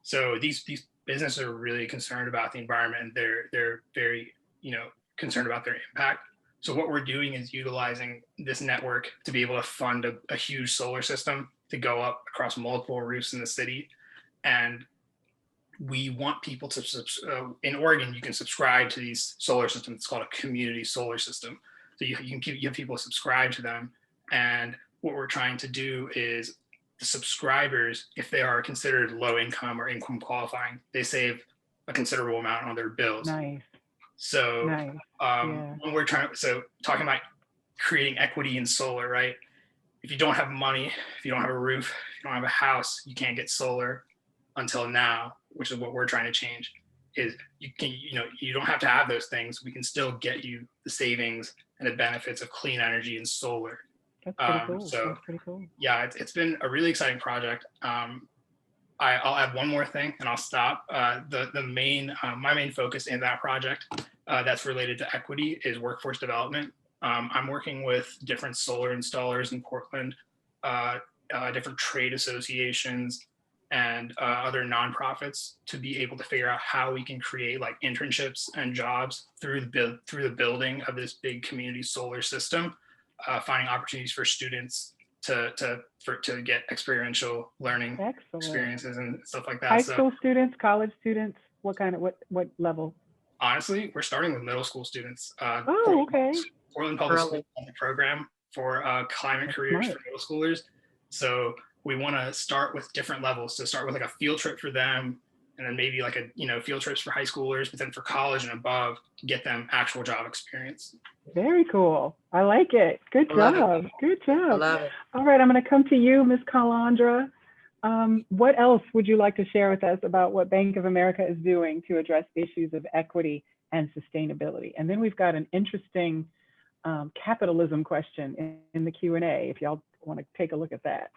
So these businesses are really concerned about the environment, and they're very, you know, concerned about their impact. So what we're doing is utilizing this network to be able to fund a huge solar system to go up across multiple roofs in the city. And we want people to, in Oregon, you can subscribe to these solar systems. It's called a community solar system. So you have people subscribe to them. And what we're trying to do is the subscribers, if they are considered low income or income qualifying, they save a considerable amount on their bills. Nice. So when we're talking about creating equity in solar, right? If you don't have money, if you don't have a roof, if you don't have a house, you can't get solar until now, which is what we're trying to change. Is you don't have to have those things. We can still get you the savings and the benefits of clean energy and solar. That's pretty cool. So That's pretty cool. yeah, it's been a really exciting project. I'll add one more thing and I'll stop. My main focus in that project that's related to equity is workforce development. I'm working with different solar installers in Portland, different trade associations, and other nonprofits to be able to figure out how we can create like internships and jobs through the building of this big community solar system, finding opportunities for students to get experiential learning Excellent. experiences and stuff like that. High So school students, college students, what level? honestly, we're starting with middle school students. Oh, okay. Portland Public Early. Schools has a program for climate That's careers smart. for middle schoolers. So we want to start with different levels. So start with like a field trip for them, and then maybe like field trips for high schoolers, but then for college and above, get them actual job experience. Very cool. I like it. Good I love it. job. Good I job. love it. All right, I'm going to come to you, Ms. Calandra. What else would you like to share with us about what Bank of America is doing to address issues of equity and sustainability? And then we've got an interesting capitalism question in the Q&A, if y'all want to take a look at that.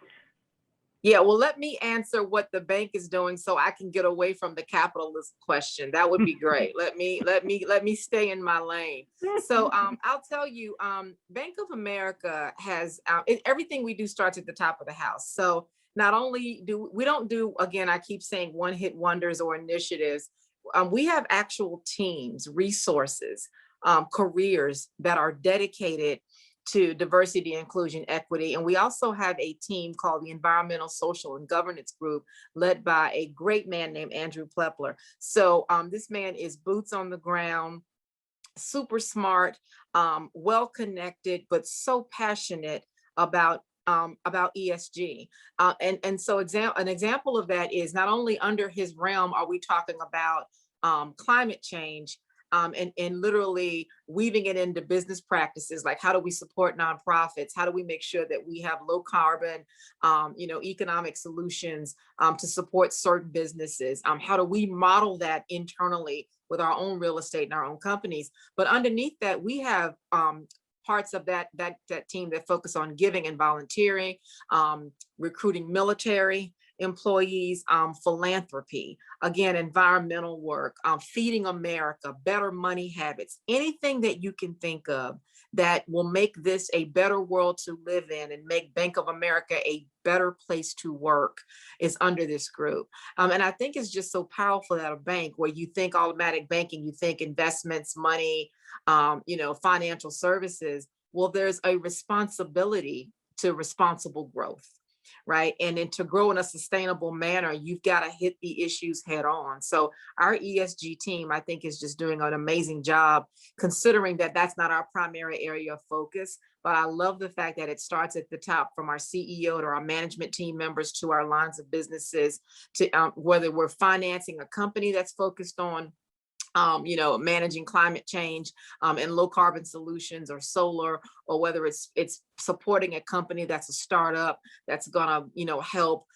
Yeah, well, let me answer what the bank is doing so I can get away from the capitalist question. That would be great. Let me stay in my lane. So I'll tell you, Bank of America has everything we do starts at the top of the house. So not only we don't do, again, I keep saying one hit wonders or initiatives. We have actual teams, resources, careers that are dedicated to diversity, inclusion, equity. And we also have a team called the Environmental, Social, and Governance Group, led by a great man named Andrew Plepler. So this man is boots on the ground, super smart, well-connected, but so passionate about ESG. And so an example of that is not only under his realm are we talking about climate change, and literally weaving it into business practices, like how do we support nonprofits? How do we make sure that we have low carbon, economic solutions to support certain businesses? How do we model that internally with our own real estate and our own companies? But underneath that, we have parts of that team that focus on giving and volunteering, recruiting military employees, philanthropy, again, environmental work, feeding America, better money habits, anything that you can think of that will make this a better world to live in and make Bank of America a better place to work is under this group. And I think it's just so powerful at a bank where you think automatic banking, you think investments, money, financial services. Well, there's a responsibility to responsible growth. Right. And then to grow in a sustainable manner, you've got to hit the issues head on. So our ESG team, I think, is just doing an amazing job, considering that that's not our primary area of focus. But I love the fact that it starts at the top, from our CEO to our management team members to our lines of businesses, to whether we're financing a company that's focused on managing climate change and low carbon solutions or solar, or whether it's supporting a company that's a startup that's gonna, help,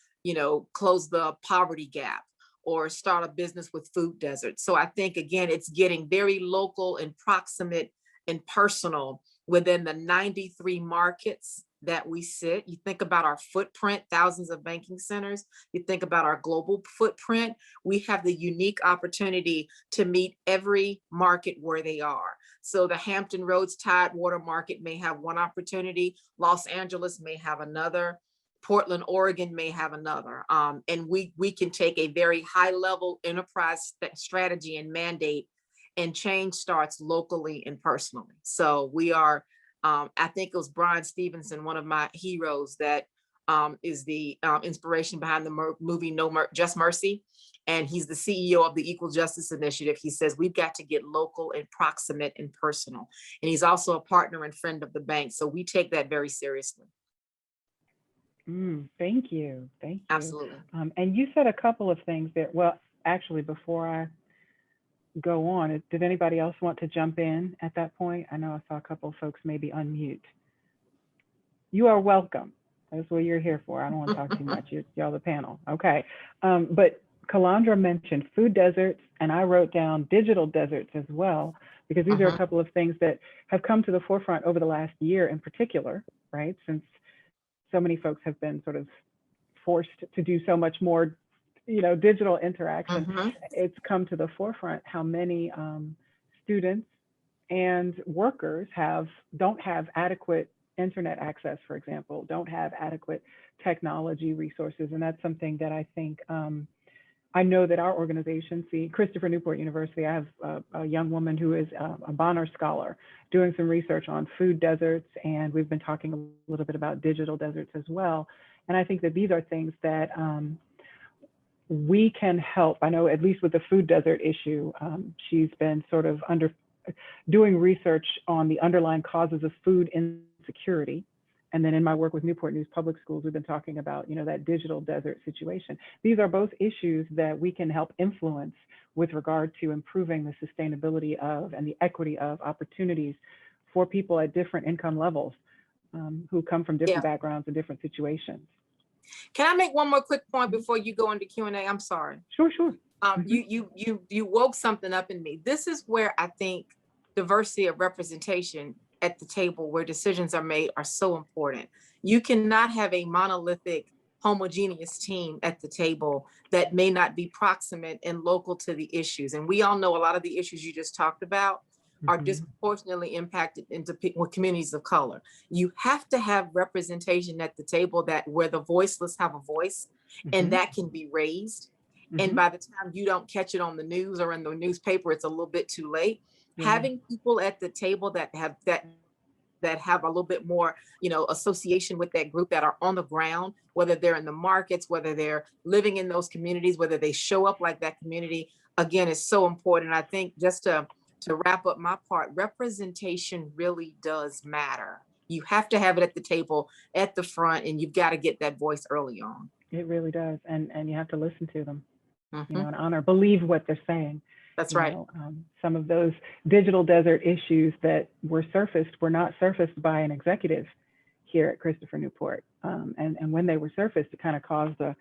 close the poverty gap or start a business with food deserts. So I think, again, it's getting very local and proximate and personal within the 93 markets that we sit. You think about our footprint, thousands of banking centers. You think about our global footprint. We have the unique opportunity to meet every market where they are. So the Hampton Roads Tidewater market may have one opportunity. Los Angeles may have another. Portland, Oregon may have another. And we can take a very high level enterprise strategy and mandate, and change starts locally and personally. So we are, I think it was Brian Stevenson, one of my heroes, that is the inspiration behind the movie Just Mercy. And he's the CEO of the Equal Justice Initiative. He says, we've got to get local and proximate and personal. And he's also a partner and friend of the bank. So we take that very seriously. Thank you. Thank you. Absolutely. And you said a couple of things that, well, actually, before I go on, did anybody else want to jump in at that point? I know I saw a couple of folks maybe unmute. You are welcome. That's what you're here for. I don't want to talk too much. Y'all the panel. Okay. But Calandra mentioned food deserts, and I wrote down digital deserts as well, because these are a couple of things that have come to the forefront over the last year in particular. right? Since so many folks have been sort of forced to do so much more, digital interaction, it's come to the forefront how many students and workers don't have adequate internet access, for example, don't have adequate technology resources. And that's something that I think, I know that our organization, Christopher Newport University, I have a young woman who is a Bonner Scholar doing some research on food deserts, and we've been talking a little bit about digital deserts as well. And I think that these are things that we can help. I know at least with the food desert issue, she's been sort of doing research on the underlying causes of food insecurity. And then in my work with Newport News Public Schools, we've been talking about, that digital desert situation. These are both issues that we can help influence with regard to improving the sustainability of and the equity of opportunities for people at different income levels who come from different backgrounds and different situations. Can I make one more quick point before you go into Q&A? I'm sorry. Sure. You woke something up in me. This is where I think diversity of representation at the table where decisions are made are so important. You cannot have a monolithic, homogeneous team at the table that may not be proximate and local to the issues. And we all know a lot of the issues you just talked about are disproportionately impacted into with communities of color. You have to have representation at the table where the voiceless have a voice, and that can be raised. And by the time you don't catch it on the news or in the newspaper, it's a little bit too late. Having people at the table that have a little bit more, association with that group, that are on the ground, whether they're in the markets, whether they're living in those communities, whether they show up like that community, again, is so important. I think just to wrap up my part, representation really does matter. You have to have it at the table, at the front, and you've got to get that voice early on. It really does. And you have to listen to them, and believe what they're saying. That's right. Some of those digital desert issues that were not surfaced by an executive here at Christopher Newport. And when they were surfaced, it kind of caused a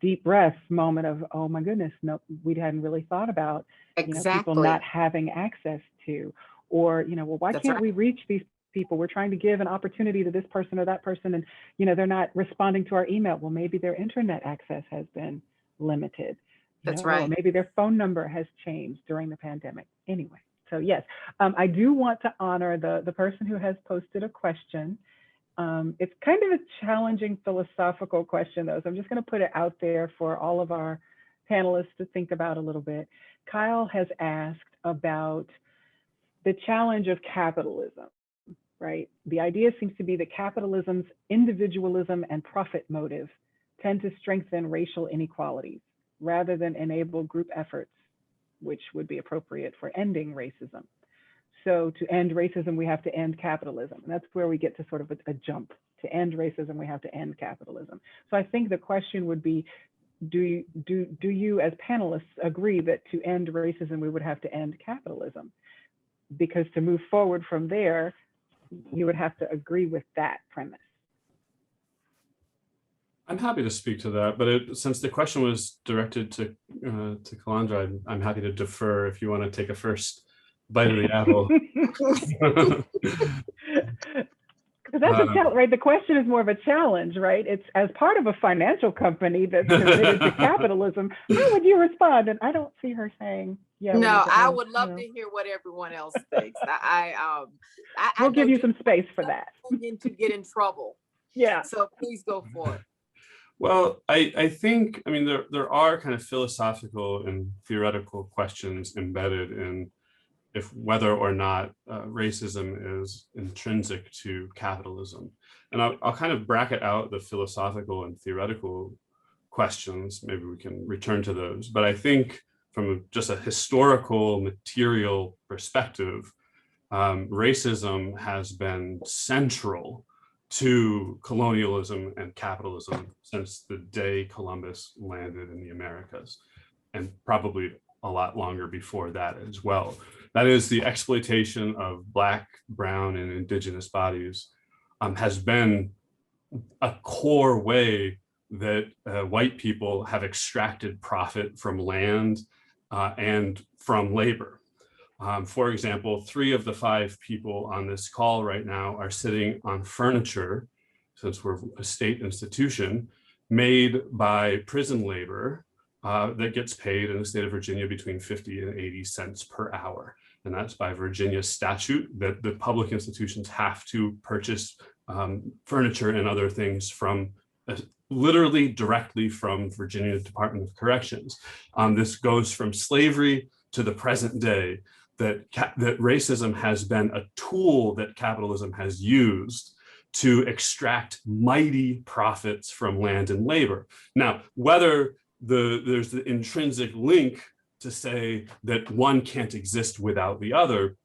deep breath moment of, oh my goodness, no, we hadn't really thought about people not having access to, or, well, why can't we reach these people? We're trying to give an opportunity to this person or that person, and, they're not responding to our email. Well, maybe their internet access has been limited. That's right. Or maybe their phone number has changed during the pandemic. Anyway, so yes, I do want to honor the person who has posted a question. It's kind of a challenging philosophical question, though, so I'm just going to put it out there for all of our panelists to think about a little bit. Kyle has asked about the challenge of capitalism, right? The idea seems to be that capitalism's individualism and profit motive tend to strengthen racial inequalities rather than enable group efforts, which would be appropriate for ending racism. So to end racism, we have to end capitalism. And that's where we get to sort of a jump. To end racism, we have to end capitalism. So I think the question would be, do you as panelists agree that to end racism, we would have to end capitalism? Because to move forward from there, you would have to agree with that premise. I'm happy to speak to that, but since the question was directed to Kalandra, I'm happy to defer if you want to take a first bite of the apple. That's a challenge, right? The question is more of a challenge, right? It's as part of a financial company that's committed to capitalism. How would you respond? And I don't see her saying, yeah. No, I would love to hear what everyone else thinks. We'll give you some space for that. To get in trouble. Yeah. So please go for it. Well, I think, there are kind of philosophical and theoretical questions embedded in whether or not racism is intrinsic to capitalism. And I'll kind of bracket out the philosophical and theoretical questions. Maybe we can return to those. But I think from just a historical material perspective, racism has been central to colonialism and capitalism since the day Columbus landed in the Americas, and probably a lot longer before that as well. That is, the exploitation of Black, Brown, and Indigenous bodies has been a core way that white people have extracted profit from land and from labor. For example, 3 of the 5 people on this call right now are sitting on furniture, since we're a state institution, made by prison labor that gets paid in the state of Virginia between 50 and 80 cents per hour. And that's by Virginia statute, that the public institutions have to purchase furniture and other things from literally directly from Virginia Department of Corrections. This goes from slavery to the present day, that racism has been a tool that capitalism has used to extract mighty profits from land and labor. Now, whether there's the intrinsic link to say that one can't exist without the other,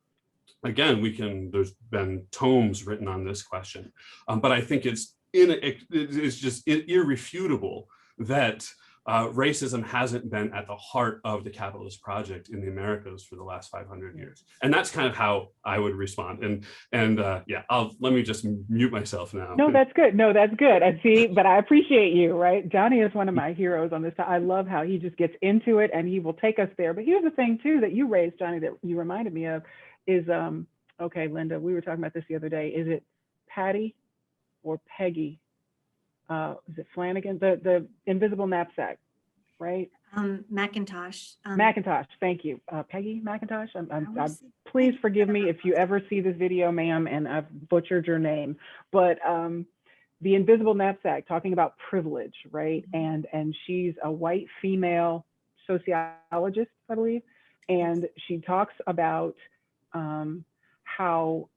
again, there's been tomes written on this question, but I think it's just irrefutable that racism hasn't been at the heart of the capitalist project in the Americas for the last 500 years. And that's kind of how I would respond. And yeah, let me just mute myself now. No, that's good. No, that's good. I see, but I appreciate you, right? Johnny is one of my heroes on this. I love how he just gets into it and he will take us there. But here's the thing too, that you raised, Johnny, that you reminded me of is, okay, Linda, we were talking about this the other day. Is it Patty or Peggy? Is it Flanagan? The invisible knapsack, right? Macintosh. Macintosh, thank you. Peggy Macintosh. Please forgive me if you ever see this video, ma'am, and I've butchered your name. But the invisible knapsack, talking about privilege, right? And she's a white female sociologist, I believe, and she talks about how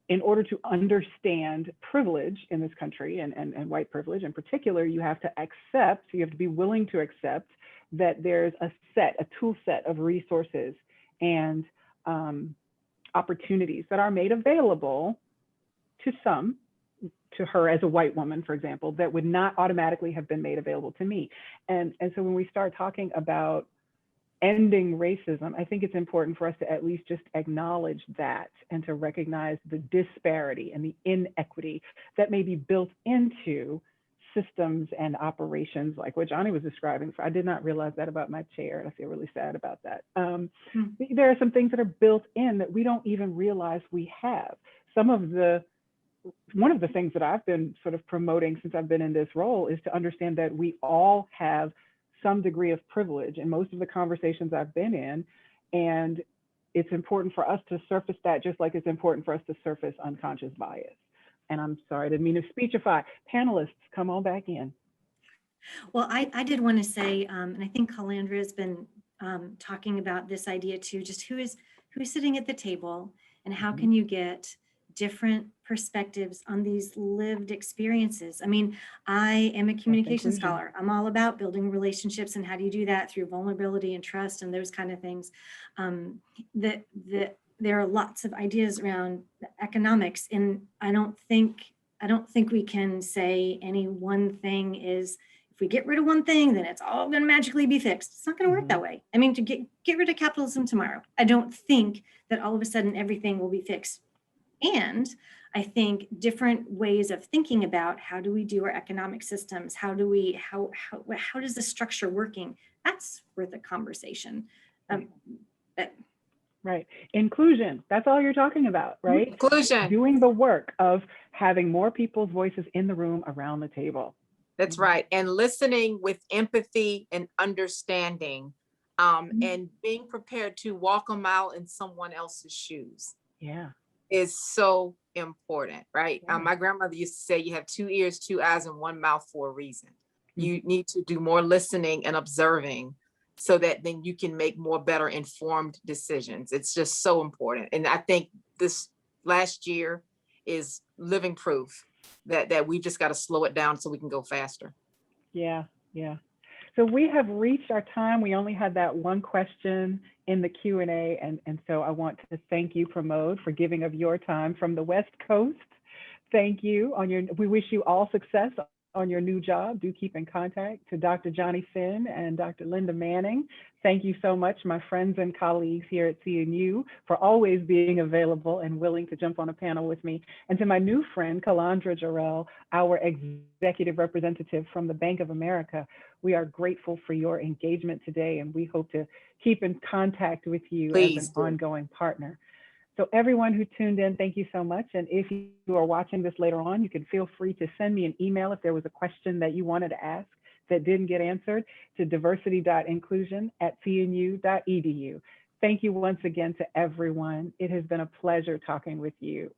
in order to understand privilege in this country and white privilege in particular, you have to be willing to accept that there's a tool set of resources and opportunities that are made available to her as a white woman, for example, that would not automatically have been made available to me. And so when we start talking about ending racism, I think it's important for us to at least just acknowledge that and to recognize the disparity and the inequity that may be built into systems and operations like what Johnny was describing. I did not realize that about my chair, and I feel really sad about that. There are some things that are built in that we don't even realize we have. One of the things that I've been sort of promoting since I've been in this role is to understand that we all have some degree of privilege in most of the conversations I've been in. And it's important for us to surface that, just like it's important for us to surface unconscious bias. And I'm sorry, I didn't mean to speechify. Panelists, come on back in. Well, I did want to say, and I think Calandra has been talking about this idea too, just who's sitting at the table and how can you get different perspectives on these lived experiences. I mean, I am a communication scholar. I'm all about building relationships and how do you do that through vulnerability and trust and those kind of things. There are lots of ideas around economics, and I don't think we can say any one thing is, if we get rid of one thing, then it's all going to magically be fixed. It's not going to work that way. I mean, to get rid of capitalism tomorrow, I don't think that all of a sudden everything will be fixed. And I think different ways of thinking about how do we do our economic systems, how does the structure working? That's worth a conversation. Right. Inclusion. That's all you're talking about, right? Inclusion. Doing the work of having more people's voices in the room around the table. That's right. And listening with empathy and understanding, and being prepared to walk a mile in someone else's shoes. Yeah. Is so important, right? Yeah. My grandmother used to say, you have 2 ears, 2 eyes, and 1 mouth for a reason. You need to do more listening and observing so that then you can make more better informed decisions. It's just so important. And I think this last year is living proof that we've just got to slow it down so we can go faster. Yeah, yeah. So we have reached our time. We only had that one question in the Q&A. And so I want to thank you, Pramod, for giving of your time from the West Coast. Thank you. We wish you all success on your new job, do keep in contact. To Dr. Johnny Finn and Dr. Linda Manning, thank you so much, my friends and colleagues here at CNU, for always being available and willing to jump on a panel with me. And to my new friend, Kalandra Jarrell, our executive representative from the Bank of America, we are grateful for your engagement today, and we hope to keep in contact with you Please as an do. ongoing partner. So everyone who tuned in, thank you so much. And if you are watching this later on, you can feel free to send me an email if there was a question that you wanted to ask that didn't get answered to diversity.inclusion@cnu.edu. Thank you once again to everyone. It has been a pleasure talking with you.